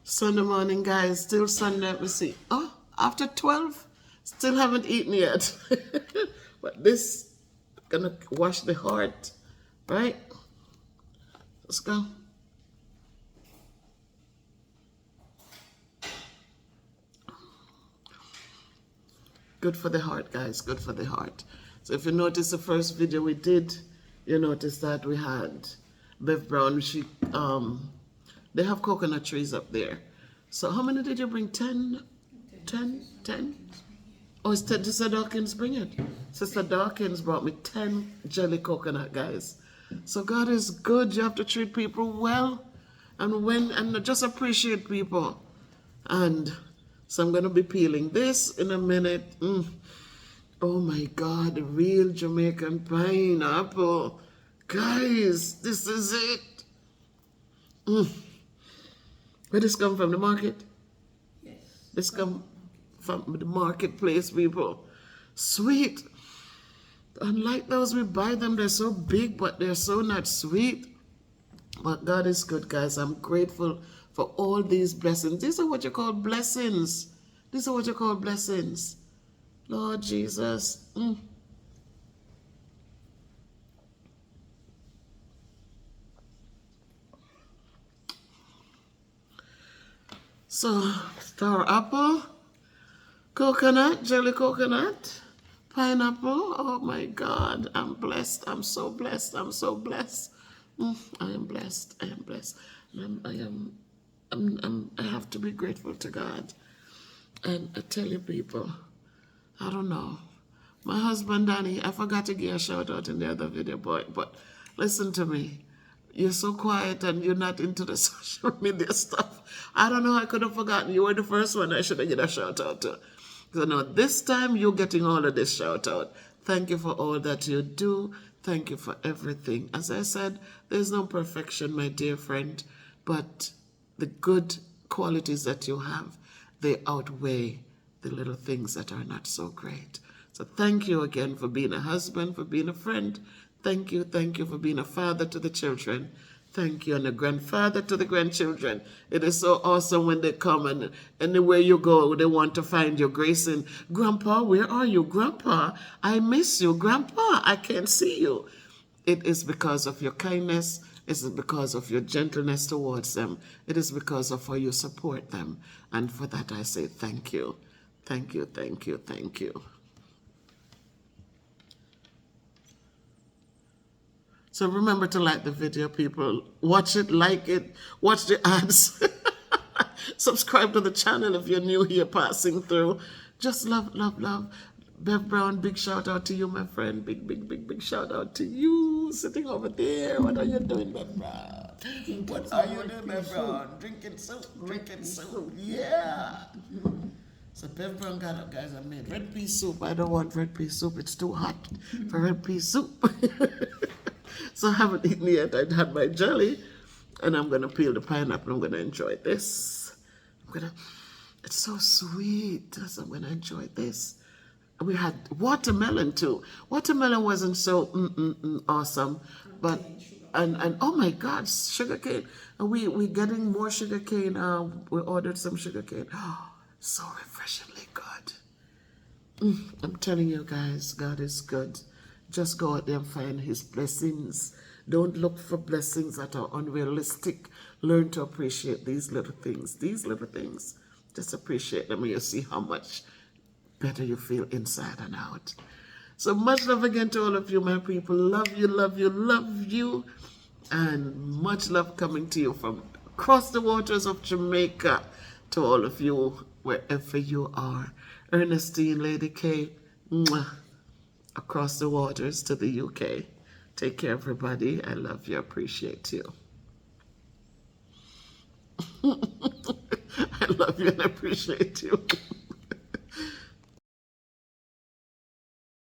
Sunday morning, guys. Still Sunday. Let me see. Oh, after 12, still haven't eaten yet. But this gonna wash the heart, right? Let's go. Good for the heart, guys. Good for the heart. So if you notice the first video we did, you notice that we had Bev Brown. They have coconut trees up there. So how many did you bring? 10? 10? 10? Oh, it's 10. Sister Dawkins bring it. Sister Dawkins brought me 10 jelly coconut, guys. So God is good. You have to treat people well and just appreciate people. And so I'm going to be peeling this in a minute. Oh my God, the real Jamaican pineapple. Guys, this is it. Where this come from? The market? Yes. This come from the marketplace, people. Sweet. Unlike those we buy them, they're so big, but they're so not sweet. But God is good, guys. I'm grateful for all these blessings. These are what you call blessings. These are what you call blessings. Lord Jesus. So, star apple, coconut, jelly coconut, pineapple. Oh my God, I'm blessed. I'm so blessed. I'm so blessed. I am blessed. I am blessed. I have to be grateful to God. And I tell you, people, I don't know. My husband, Danny, I forgot to give a shout out in the other video, boy, but listen to me. You're so quiet and you're not into the social media stuff. I don't know, I could have forgotten. You were the first one I should have given a shout out to. So no, this time you're getting all of this shout out. Thank you for all that you do. Thank you for everything. As I said, there's no perfection, my dear friend, but the good qualities that you have, they outweigh the little things that are not so great. So thank you again for being a husband, for being a friend. Thank you for being a father to the children. Thank you, and a grandfather to the grandchildren. It is so awesome when they come and anywhere you go, they want to find you. Grayson, Grandpa, where are you? Grandpa, I miss you. Grandpa, I can't see you. It is because of your kindness. It is because of your gentleness towards them. It is because of how you support them. And for that I say thank you. Thank you, thank you, thank you. So remember to like the video, people. Watch it, like it, watch the ads. Subscribe to the channel if you're new here passing through. Just love, love, love. Bev Brown, big shout out to you, my friend. Big shout out to you. Sitting over there. What are you doing, Bev Brown? What are you doing, Bev Brown? Drinking soup, drinking soup. Yeah. So Bev Brown got up, guys. I made red pea soup. I don't want red pea soup. It's too hot for red pea soup. So I haven't eaten yet. I had my jelly, and I'm gonna peel the pineapple. I'm gonna enjoy this. It's so sweet. So I'm gonna enjoy this. We had watermelon too. Watermelon wasn't so awesome, but and oh my God, sugar cane. And we getting more sugar cane. We ordered some sugar cane. Oh, so refreshingly good. I'm telling you guys, God is good. Just go out there and find His blessings. Don't look for blessings that are unrealistic. Learn to appreciate these little things. These little things. Just appreciate them and you'll see how much better you feel inside and out. So much love again to all of you, my people. Love you, love you, love you. And much love coming to you from across the waters of Jamaica to all of you, wherever you are. Ernestine, Lady K, mwah. Across the waters to the UK. Take care, everybody. I love you. Appreciate you. I love you and appreciate you.